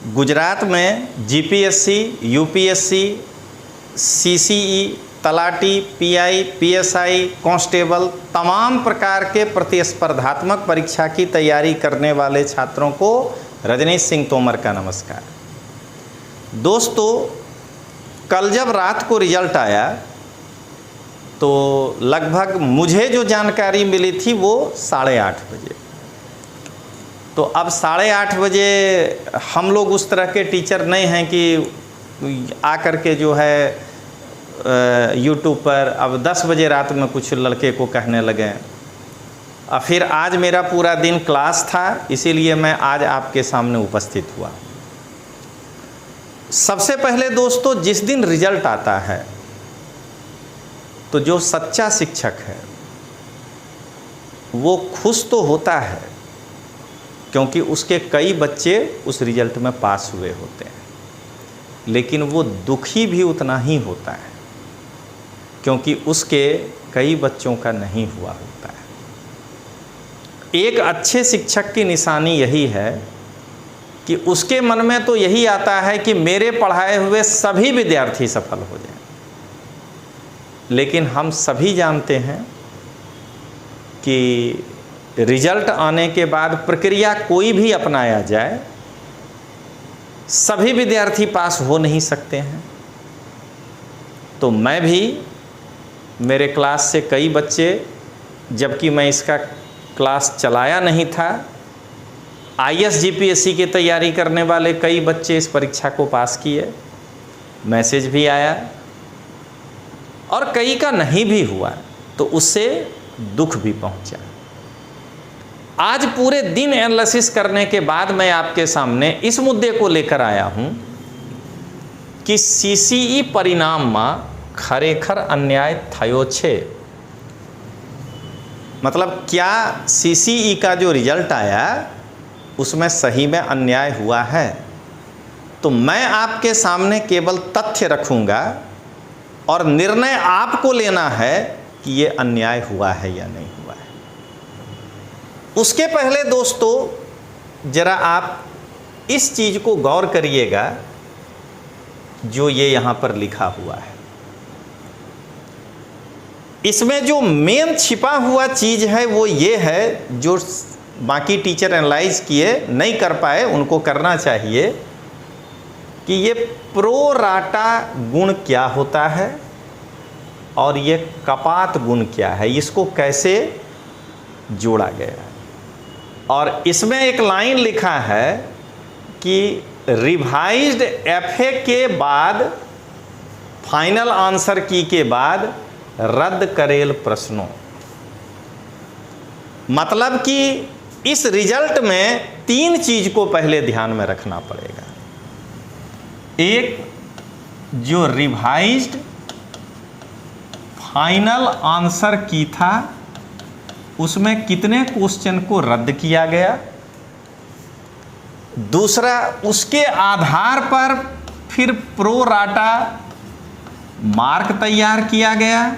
गुजरात में GPSC, UPSC, CCE, talati, pi, PSI, constable तमाम प्रकार के प्रतिस्पर्धात्मक परीक्षा की तैयारी करने वाले छात्रों को रजनीश सिंह तोमर का नमस्कार। दोस्तों, कल जब रात को रिजल्ट आया तो लगभग मुझे जो जानकारी मिली थी वो 8:30 बजे। तो अब 8:30 बजे हम लोग उस तरह के टीचर नहीं हैं कि आकर के जो है यूट्यूब पर अब 10 बजे रात में कुछ लड़के को कहने लगे। और फिर आज मेरा पूरा दिन क्लास था, इसीलिए मैं आज आपके सामने उपस्थित हुआ। सबसे पहले दोस्तों, जिस दिन रिजल्ट आता है तो जो सच्चा शिक्षक है वो खुश तो होता है, क्योंकि उसके कई बच्चे उस रिजल्ट में पास हुए होते हैं, लेकिन वो दुखी भी उतना ही होता है क्योंकि उसके कई बच्चों का नहीं हुआ होता है। एक अच्छे शिक्षक की निशानी यही है कि उसके मन में तो यही आता है कि मेरे पढ़ाए हुए सभी विद्यार्थी सफल हो जाएं। लेकिन हम सभी जानते हैं कि रिजल्ट आने के बाद प्रक्रिया कोई भी अपनाया जाए, सभी विद्यार्थी पास हो नहीं सकते हैं। तो मैं भी, मेरे क्लास से कई बच्चे, जबकि मैं इसका क्लास चलाया नहीं था, आईएएस जीपीएससी की तैयारी करने वाले कई बच्चे इस परीक्षा को पास किए, मैसेज भी आया, और कई का नहीं भी हुआ तो उससे दुख भी पहुंचा। आज पूरे दिन एनालिसिस करने के बाद मैं आपके सामने इस मुद्दे को लेकर आया हूं कि सीसीई परिणाम में खरेखर अन्याय थयो छे। मतलब क्या सीसीई का जो रिजल्ट आया उसमें सही में अन्याय हुआ है? तो मैं आपके सामने केवल तथ्य रखूंगा और निर्णय आपको लेना है कि ये अन्याय हुआ है या नहीं हुआ है। उसके पहले दोस्तों, जरा आप इस चीज को गौर करिएगा जो ये यहां पर लिखा हुआ है। इसमें जो मेन छिपा हुआ चीज है वो ये है, जो बाकी टीचर एनालाइज किए नहीं कर पाए, उनको करना चाहिए, कि ये प्रोराटा गुण क्या होता है और ये कपात गुण क्या है, इसको कैसे जोड़ा गया है। और इसमें एक लाइन लिखा है कि रिवाइज्ड एफए के बाद, फाइनल आंसर की के बाद रद्द करेल प्रश्नों। मतलब कि इस रिजल्ट में 3 चीज को पहले ध्यान में रखना पड़ेगा। एक, जो रिवाइज्ड फाइनल आंसर की था उसमें कितने क्वेश्चन को रद्द किया गया। दूसरा, उसके आधार पर फिर प्रोराटा मार्क तैयार किया गया,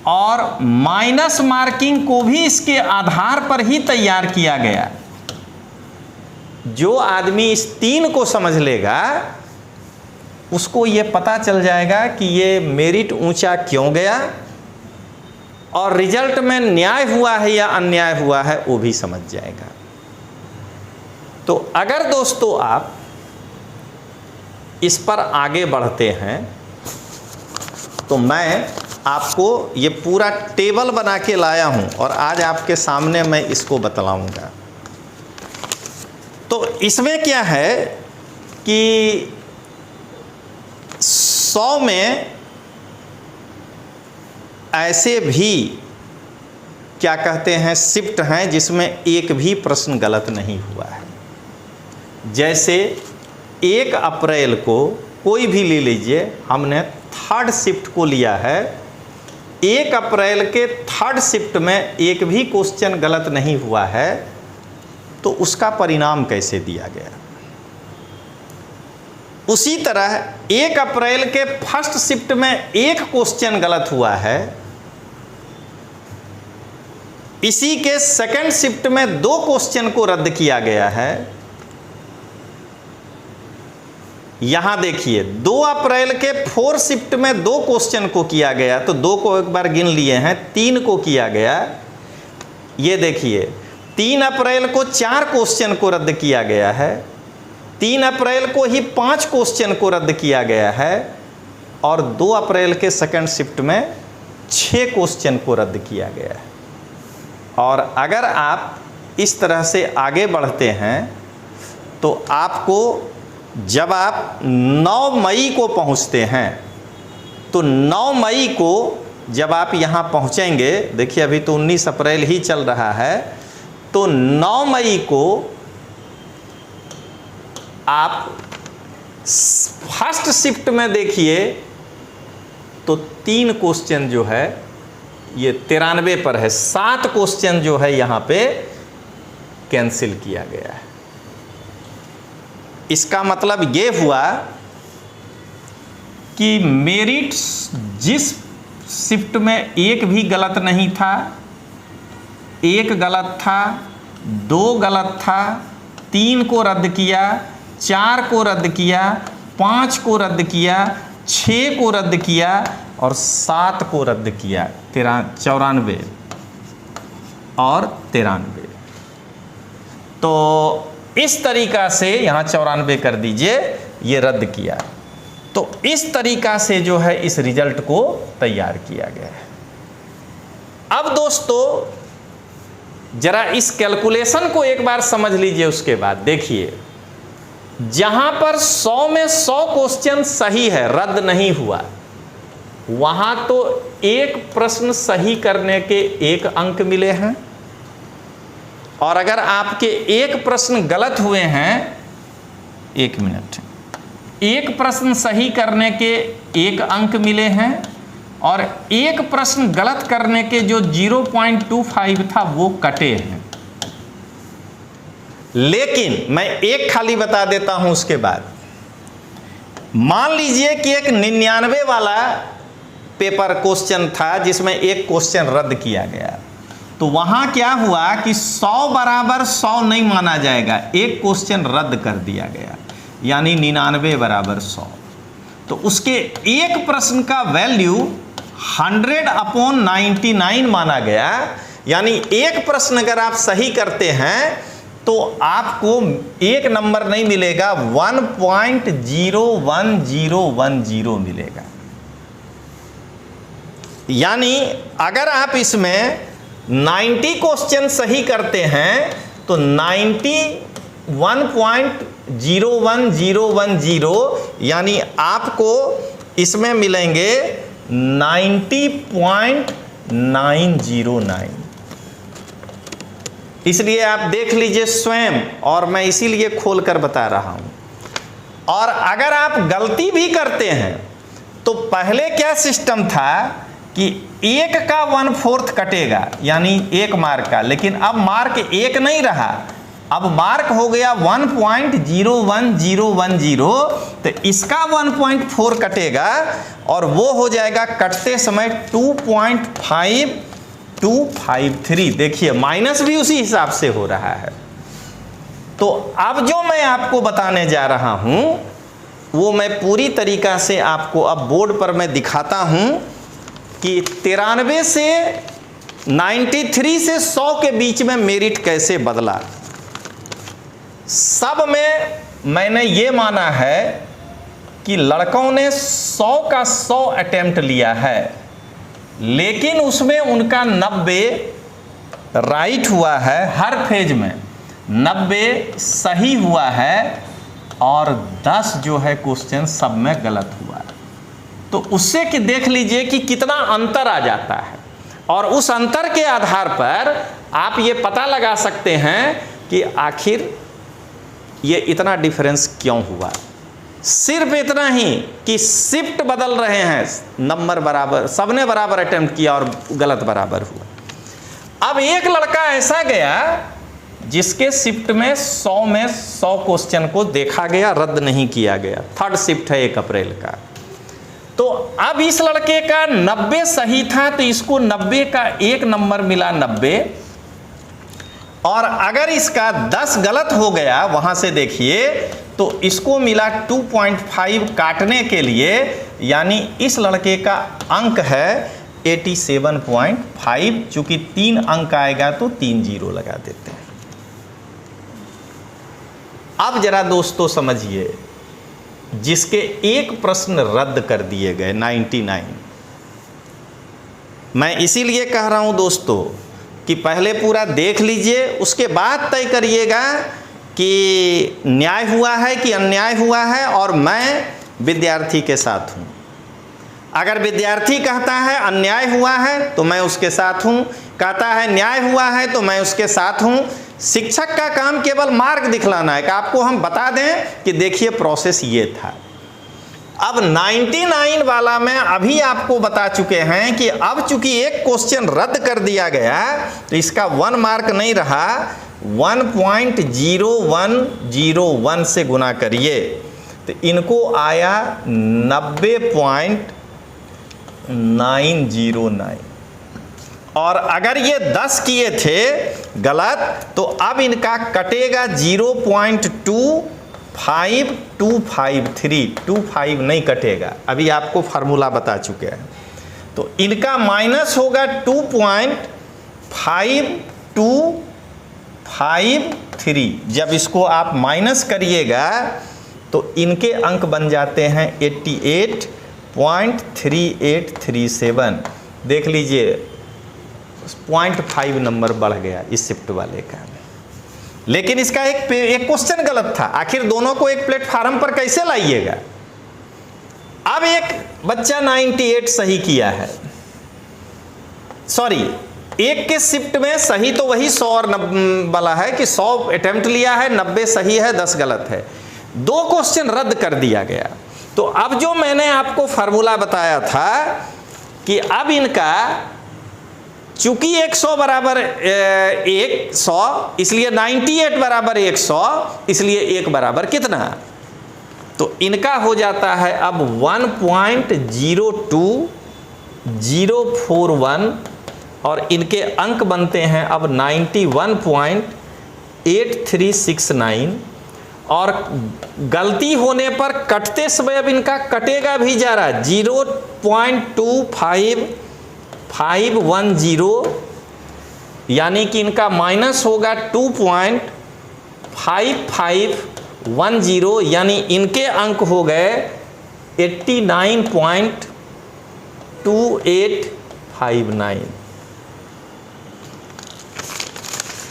और माइनस मार्किंग को भी इसके आधार पर ही तैयार किया गया। जो आदमी इस 3 को समझ लेगा उसको ये पता चल जाएगा कि ये मेरिट ऊंचा क्यों गया और रिजल्ट में न्याय हुआ है या अन्याय हुआ है वो भी समझ जाएगा। तो अगर दोस्तों आप इस पर आगे बढ़ते हैं तो मैं आपको ये पूरा टेबल बना के लाया हूं और आज आपके सामने मैं इसको बतलाऊंगा। तो इसमें क्या है कि 100 में ऐसे भी क्या कहते हैं शिफ्ट हैं जिसमें एक भी प्रश्न गलत नहीं हुआ है। जैसे 1 अप्रैल को कोई भी ले लीजिए, हमने 3rd शिफ्ट को लिया है। 1 अप्रैल के 3rd शिफ्ट में एक भी क्वेश्चन गलत नहीं हुआ है, तो उसका परिणाम कैसे दिया गया। उसी तरह 1 अप्रैल के 1st शिफ्ट में एक क्वेश्चन गलत हुआ है, इसी के 2nd शिफ्ट में 2 क्वेश्चन को रद्द किया गया है, यहां देखिए 2 अप्रैल के 4 शिफ्ट में 2 क्वेश्चन को किया गया, तो 2 को एक बार गिन लिए हैं, 3 को किया गया। ये देखिए 3 अप्रैल को 4 क्वेश्चन को रद्द किया गया है, 3 अप्रैल को ही 5 क्वेश्चन को रद्द किया गया है, और 2 अप्रैल के सेकंड शिफ्ट में 6 क्वेश्चन को रद्द किया गया है। और अगर आप इस तरह से आगे बढ़ते हैं तो आपको जब आप 9 मई को पहुंचते हैं, तो 9 मई को जब आप यहाँ पहुँचेंगे, देखिए अभी तो 19 अप्रैल ही चल रहा है, तो 9 मई को आप फर्स्ट शिफ्ट में देखिए तो 3 क्वेश्चन जो है ये 93 पर है, 7 क्वेश्चन जो है यहाँ पे कैंसिल किया गया है। इसका मतलब ये हुआ कि मेरिट जिस शिफ्ट में एक भी गलत नहीं था, 1 गलत था, 2 गलत था, 3 को रद्द किया, 4 को रद्द किया, 5 को रद्द किया, 6 को रद्द किया और 7 को रद्द किया, 94 और 93। तो इस तरीका से यहाँ 94 कर दीजिए, ये रद्द किया। तो इस तरीका से जो है इस रिजल्ट को तैयार किया गया है। अब दोस्तों जरा इस कैलकुलेशन को एक बार समझ लीजिए। उसके बाद देखिए जहां पर 100 में 100 क्वेश्चन सही है, रद्द नहीं हुआ, वहां तो एक प्रश्न सही करने के 1 अंक मिले हैं, और अगर आपके 1 प्रश्न गलत हुए हैं, 1 मिनट, 1 प्रश्न सही करने के 1 अंक मिले हैं, और 1 प्रश्न गलत करने के जो 0.25 था वो कटे हैं। लेकिन मैं एक खाली बता देता हूं उसके बाद, मान लीजिए कि एक 99 वाला पेपर क्वेश्चन था जिसमें 1 क्वेश्चन रद्द किया गया, तो वहां क्या हुआ कि 100 बराबर 100 नहीं माना जाएगा, 1 क्वेश्चन रद्द कर दिया गया, यानी 99 बराबर 100। तो उसके 1 प्रश्न का वैल्यू 100/99 माना गया, यानी 1 प्रश्न अगर आप सही करते हैं तो आपको 1 नंबर नहीं मिलेगा, 1.01010 मिलेगा। यानी अगर आप इसमें 90 क्वेश्चन सही करते हैं तो 91.01010, यानी आपको इसमें मिलेंगे 90.909। इसलिए आप देख लीजिए स्वयं, और मैं इसीलिए खोलकर बता रहा हूं। और अगर आप गलती भी करते हैं तो पहले क्या सिस्टम था कि 1 का 1/4 कटेगा, यानी 1 मार्क का, लेकिन अब मार्क 1 नहीं रहा, अब मार्क हो गया 1.01010, तो इसका 1.4 कटेगा और वो हो जाएगा कटते समय 2.5253। देखिए माइनस भी उसी हिसाब से हो रहा है। तो अब जो मैं आपको बताने जा रहा हूं वो मैं पूरी तरीका से आपको अब बोर्ड पर मैं दिखाता हूं कि 93 से 93 से 100 के बीच में मेरिट कैसे बदला। सब में मैंने ये माना है कि लड़कों ने 100 का 100 अटेम्प्ट लिया है, लेकिन उसमें उनका 90 राइट हुआ है, हर फेज में 90 सही हुआ है, और 10 जो है क्वेश्चन सब में गलत हुआ है। तो उससे कि देख लीजिए कि कितना अंतर आ जाता है, और उस अंतर के आधार पर आप ये पता लगा सकते हैं कि आखिर ये इतना डिफरेंस क्यों हुआ। सिर्फ इतना ही कि शिफ्ट बदल रहे हैं, नंबर बराबर, सबने बराबर अटेम्प्ट किया और गलत बराबर हुआ। अब एक लड़का ऐसा गया जिसके शिफ्ट में 100 क्वेश्चन को देखा गया, रद्द नहीं किया गया, 3rd शिफ्ट है 1 अप्रैल का। तो अब इस लड़के का 90 सही था, तो इसको 90 का 1 नंबर मिला 90, और अगर इसका 10 गलत हो गया वहां से देखिए तो इसको मिला 2.5 काटने के लिए, यानी इस लड़के का अंक है 87.5। चूंकि 3 अंक आएगा तो 3 जीरो लगा देते हैं। अब जरा दोस्तों समझिए, जिसके एक प्रश्न रद्द कर दिए गए 99, मैं इसीलिए कह रहा हूं दोस्तों कि पहले पूरा देख लीजिए, उसके बाद तय करिएगा कि न्याय हुआ है कि अन्याय हुआ है, और मैं विद्यार्थी के साथ हूँ। अगर विद्यार्थी कहता है अन्याय हुआ है तो मैं उसके साथ हूँ, कहता है न्याय हुआ है तो मैं उसके साथ हूँ। शिक्षक का काम केवल मार्ग दिखलाना है कि आपको हम बता दें कि देखिए प्रोसेस ये था। अब 99 वाला में अभी आपको बता चुके हैं कि अब चूंकि एक क्वेश्चन रद्द कर दिया गया तो इसका 1 मार्क नहीं रहा, 1.0101 से गुना करिए तो इनको आया 90.909। और अगर ये 10 किए थे गलत तो अब इनका कटेगा 0.2523, 25 नहीं कटेगा, अभी आपको फार्मूला बता चुके हैं। तो इनका माइनस होगा 2.5253। जब इसको आप माइनस करिएगा तो इनके अंक बन जाते हैं 88.3837। देख लीजिए 0.5 नंबर बढ़ गया इस शिफ्ट वाले का। लेकिन इसका एक क्वेश्चन गलत था। आखिर दोनों को एक प्लेटफार्म पर कैसे लाइएगा? अब एक बच्चा 98 सही किया है, सॉरी एक के शिफ्ट में सही तो वही 100 और 90 वाला है कि 100 अटेम्प्ट लिया है, 90 सही है, 10 गलत है। 2 क्वेश्चन रद्द कर दिया गया। तो अब जो मैंने आपको फार्मूला बताया था कि अब इनका चूंकि 100 बराबर 100 इसलिए 98 बराबर 100 इसलिए 1 बराबर कितना, तो इनका हो जाता है अब 1.02041 और इनके अंक बनते हैं अब 91.8369। और गलती होने पर कटते समय अब इनका कटेगा भी जा रहा है 0.2510, यानी कि इनका माइनस होगा 2.5510, यानी इनके अंक हो गए 89.2859।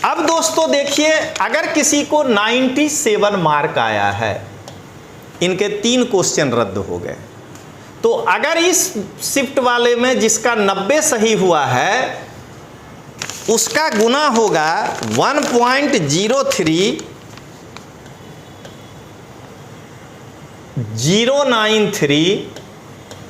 अब दोस्तों देखिए, अगर किसी को 97 मार्क आया है, इनके 3 क्वेश्चन रद्द हो गए, तो अगर इस शिफ्ट वाले में जिसका 90 सही हुआ है उसका गुना होगा 1.03093,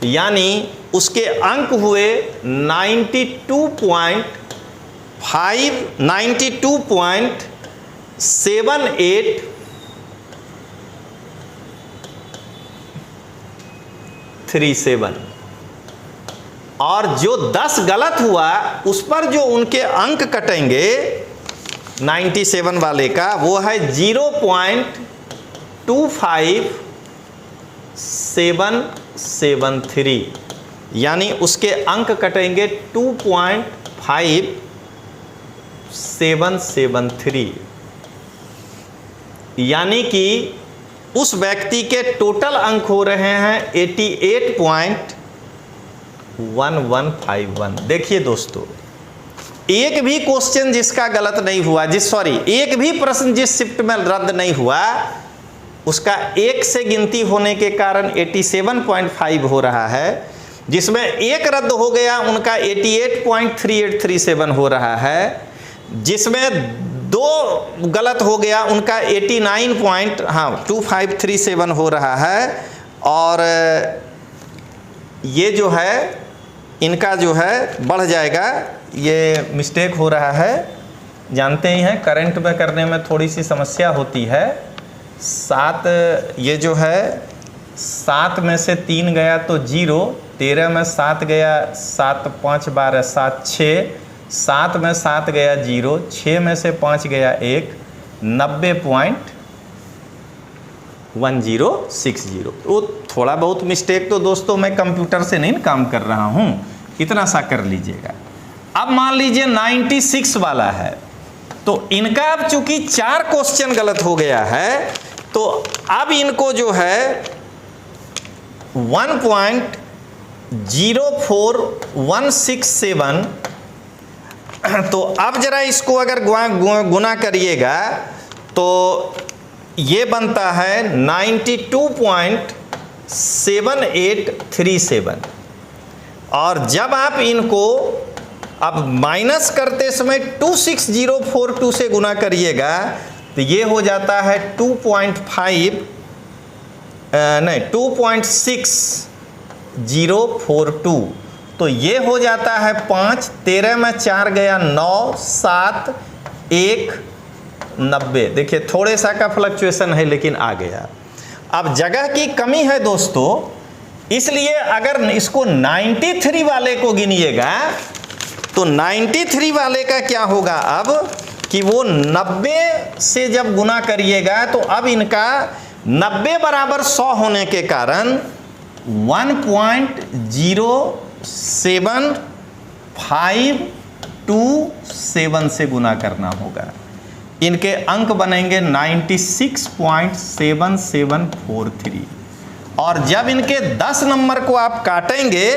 यानी उसके अंक हुए 92.37 और जो 10 गलत हुआ उस पर जो उनके अंक कटेंगे 97 वाले का वो है 0.25773, यानी उसके अंक कटेंगे 2.5773, यानी कि उस व्यक्ति के टोटल अंक हो रहे हैं 88.1151। देखिए दोस्तों, एक भी क्वेश्चन जिसका गलत नहीं हुआ, एक भी प्रश्न जिस शिफ्ट में रद्द नहीं हुआ उसका 1 से गिनती होने के कारण 87.5 हो रहा है। जिसमें 1 रद्द हो गया उनका 88.3837 हो रहा है। जिसमें 2 गलत हो गया उनका 89.2537 हो रहा है। और ये जो है इनका जो है बढ़ जाएगा, ये मिस्टेक हो रहा है, जानते ही हैं करंट में करने में थोड़ी सी समस्या होती है। 7 ये जो है 7 में से 3 गया तो 0, 13 में 7 गया, 7 5 12 7 6, 7 में 7 गया 0, 6 में से 5 गया 1, 90.1060। वो थोड़ा बहुत मिस्टेक तो दोस्तों मैं कंप्यूटर से नहीं काम कर रहा हूँ, इतना सा कर लीजिएगा। अब मान लीजिए 96 वाला है, तो इनका अब चूंकि 4 क्वेश्चन गलत हो गया है, तो अब इनको जो है 1.04167, तो अब जरा इसको अगर गुना करिएगा तो ये बनता है 92.7837। और जब आप इनको अब माइनस करते समय 26042 से गुना करिएगा तो ये हो जाता है 2.6042। तो ये हो जाता है 5, 13 में 4 गया 9, 7, 1, 90। देखिए थोड़े सा का फ्लक्चुएशन है लेकिन आ गया। अब जगह की कमी है दोस्तों, इसलिए अगर इसको 93 वाले को गिनिएगा तो 93 वाले का क्या होगा अब कि वो 90 से जब गुना करिएगा तो अब इनका 90 बराबर 100 होने के कारण 1.07527 से गुना करना होगा। इनके अंक बनेंगे 96.7743। और जब इनके 10 नंबर को आप काटेंगे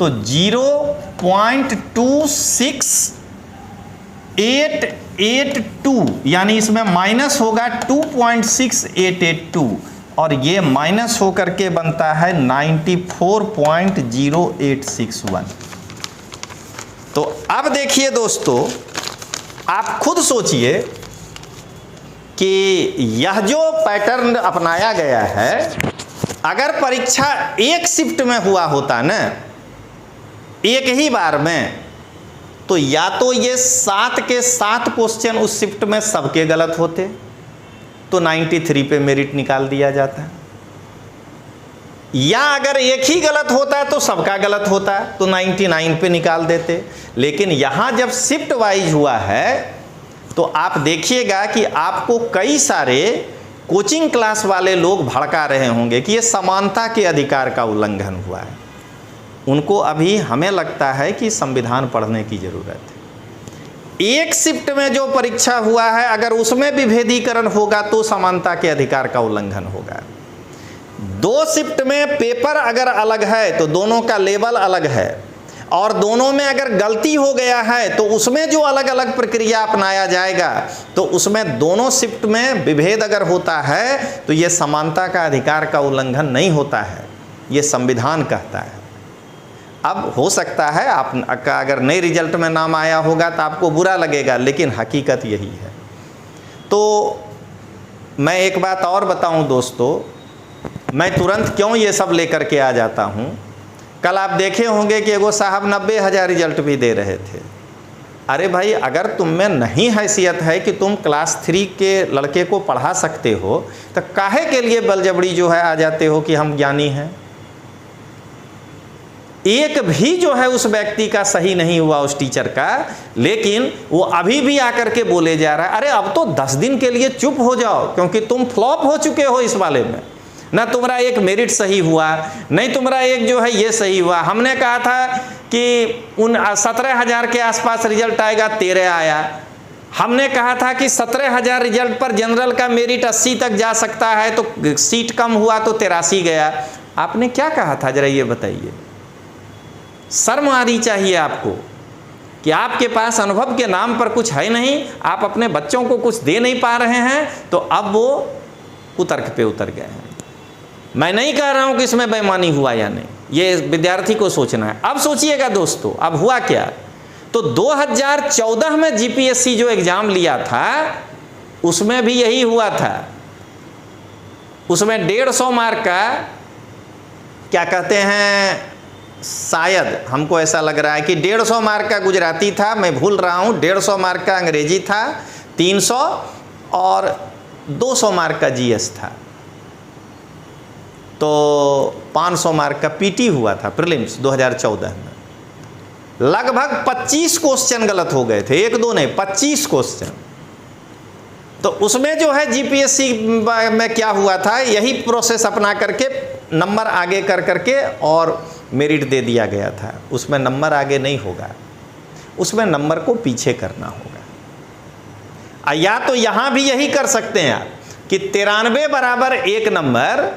तो 0.26882, यानी इसमें माइनस होगा 2.6882 और ये माइनस होकर के बनता है 94.0861। तो अब देखिए दोस्तों, आप खुद सोचिए कि यह जो पैटर्न अपनाया गया है, अगर परीक्षा एक शिफ्ट में हुआ होता ना, एक ही बार में, तो या तो ये 7 के 7 क्वेश्चन उस शिफ्ट में सबके गलत होते तो 93 पे मेरिट निकाल दिया जाता, या अगर एक ही गलत होता तो सबका गलत होता तो 99 पे निकाल देते। लेकिन यहां जब शिफ्ट वाइज हुआ है तो आप देखिएगा कि आपको कई सारे कोचिंग क्लास वाले लोग भड़का रहे होंगे कि ये समानता के अधिकार का उल्लंघन हुआ है। उनको अभी हमें लगता है कि संविधान पढ़ने की जरूरत है। एक शिफ्ट में जो परीक्षा हुआ है, अगर उसमें विभेदीकरण होगा तो समानता के अधिकार का उल्लंघन होगा। 2 शिफ्ट में पेपर अगर अलग है तो दोनों का लेवल अलग है, और दोनों में अगर गलती हो गया है तो उसमें जो अलग अलग प्रक्रिया अपनाया जाएगा, तो उसमें दोनों शिफ्ट में विभेद अगर होता है तो ये समानता का अधिकार का उल्लंघन नहीं होता है, ये संविधान कहता है। अब हो सकता है आपका अगर नए रिजल्ट में नाम आया होगा तो आपको बुरा लगेगा, लेकिन हकीकत यही है। तो मैं एक बात और बताऊं दोस्तों, मैं तुरंत क्यों ये सब लेकर के आ जाता हूं। कल आप देखे होंगे कि एगो साहब 90,000 रिजल्ट भी दे रहे थे। अरे भाई, अगर तुम में नहीं हैसियत है कि तुम क्लास 3 के लड़के को पढ़ा सकते हो तो काहे के लिए बलजबड़ी जो है आ जाते हो कि हम ज्ञानी हैं। एक भी जो है उस व्यक्ति का सही नहीं हुआ, उस टीचर का, लेकिन वो अभी भी आकर के बोले जा रहा है अरे अब तो 10 दिन के लिए चुप हो जाओ क्योंकि तुम फ्लॉप हो चुके हो इस वाले में। ना तुम्हारा एक मेरिट सही हुआ, नहीं तुम्हारा एक जो है ये सही हुआ। हमने कहा था कि 17,000 के आसपास रिजल्ट आएगा, 13 आया। हमने कहा था कि 17,000 रिजल्ट पर जनरल का मेरिट 80 तक जा सकता है, तो सीट कम हुआ तो 83 गया। आपने क्या कहा था जरा ये बताइए। शर्म आनी चाहिए आपको कि आपके पास अनुभव के नाम पर कुछ है नहीं, आप अपने बच्चों को कुछ दे नहीं पा रहे हैं, तो अब वो कुतर्क पे उतर गए हैं। मैं नहीं कह रहा हूं कि इसमें बेईमानी हुआ या नहीं, ये विद्यार्थी को सोचना है। अब सोचिएगा दोस्तों, अब हुआ क्या, तो 2014 में जीपीएससी जो एग्जाम लिया था उसमें भी यही हुआ था। उसमें 150 मार्क का क्या कहते हैं, शायद हमको ऐसा लग रहा है कि 150 मार्क का गुजराती था, मैं भूल रहा हूँ, 150 मार्क का अंग्रेजी था, 300 और 200 मार्क का जीएस था, तो 500 मार्क का पीटी हुआ था प्रीलिम्स 2014 में। लगभग 25 क्वेश्चन गलत हो गए थे, एक दो नहीं 25 क्वेश्चन। तो उसमें जो है जीपीएससी में क्या हुआ था, यही प्रोसेस अपना करके नंबर आगे कर करके और मेरिट दे दिया गया था। उसमें नंबर आगे नहीं होगा, उसमें नंबर को पीछे करना होगा। या तो यहाँ भी यही कर सकते हैं आप कि 93 बराबर एक नंबर,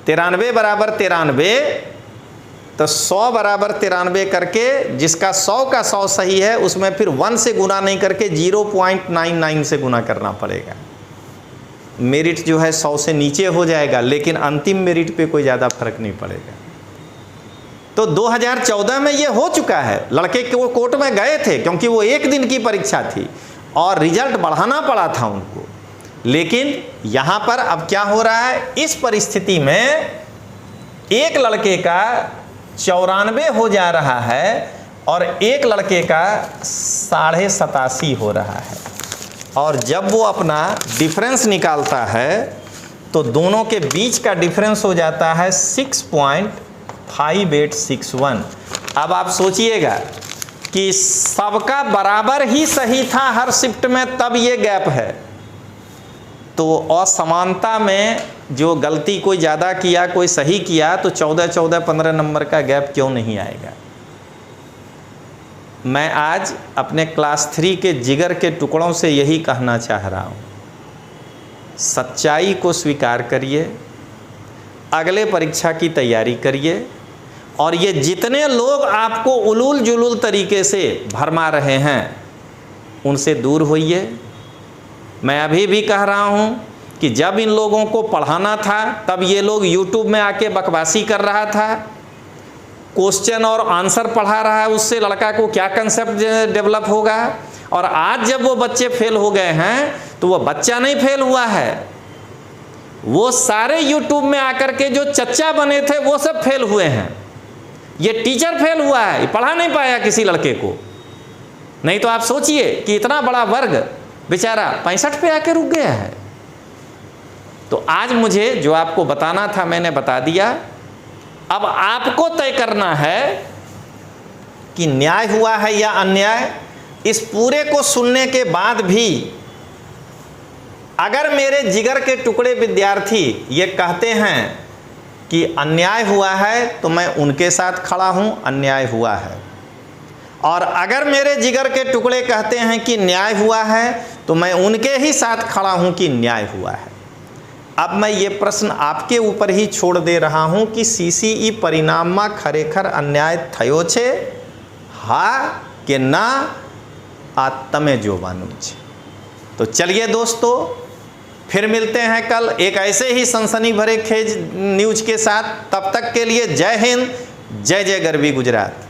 93 बराबर 93, तो 100 बराबर 93 करके जिसका 100 का 100 सही है उसमें फिर 1 से गुना नहीं करके 0.99 से गुना करना पड़ेगा। मेरिट जो है 100 से नीचे हो जाएगा, लेकिन अंतिम मेरिट पे कोई ज़्यादा फर्क नहीं पड़ेगा। तो 2014 में ये हो चुका है। लड़के वो कोर्ट में गए थे क्योंकि वो एक दिन की परीक्षा थी और रिजल्ट बढ़ाना पड़ा था उनको। लेकिन यहाँ पर अब क्या हो रहा है, इस परिस्थिति में एक लड़के का 94 हो जा रहा है और एक लड़के का 87.5 हो रहा है। और जब वो अपना डिफरेंस निकालता है तो दोनों के बीच का डिफरेंस हो जाता है 6.5861। अब आप सोचिएगा कि सबका बराबर ही सही था हर शिफ्ट में, तब ये गैप है। तो असमानता में जो गलती कोई ज़्यादा किया कोई सही किया तो 14-14-15 नंबर का गैप क्यों नहीं आएगा। मैं आज अपने क्लास 3 के जिगर के टुकड़ों से यही कहना चाह रहा हूँ, सच्चाई को स्वीकार करिए, अगले परीक्षा की तैयारी करिए और ये जितने लोग आपको उलूल जुलूल तरीके से भरमा रहे हैं उनसे दूर होइए। मैं अभी भी कह रहा हूँ कि जब इन लोगों को पढ़ाना था तब ये लोग YouTube में आके बकवासी कर रहा था, क्वेश्चन और आंसर पढ़ा रहा है, उससे लड़का को क्या कंसेप्ट डेवलप होगा। और आज जब वो बच्चे फेल हो गए हैं तो वो बच्चा नहीं फेल हुआ है, वो सारे YouTube में आकर के जो चच्चा बने थे वो सब फेल हुए हैं। ये टीचर फेल हुआ है, पढ़ा नहीं पाया किसी लड़के को। नहीं तो आप सोचिए कि इतना बड़ा वर्ग बेचारा 65 पे आके रुक गया है। तो आज मुझे जो आपको बताना था मैंने बता दिया। अब आपको तय करना है कि न्याय हुआ है या अन्याय। इस पूरे को सुनने के बाद भी अगर मेरे जिगर के टुकड़े विद्यार्थी ये कहते हैं कि अन्याय हुआ है तो मैं उनके साथ खड़ा हूं, अन्याय हुआ है। और अगर मेरे जिगर के टुकड़े कहते हैं कि न्याय हुआ है तो मैं उनके ही साथ खड़ा हूं कि न्याय हुआ है। अब मैं ये प्रश्न आपके ऊपर ही छोड़ दे रहा हूं कि CCE परिणामમાં ખરેખર अन्याय થયો છે, હા કે ના, આ તમે જોવાનું છે। तो चलिए दोस्तों, फिर मिलते हैं कल एक ऐसे ही सनसनी भरे खेज न्यूज के साथ। तब तक के लिए जय हिंद, जय जय गरवी गुजरात।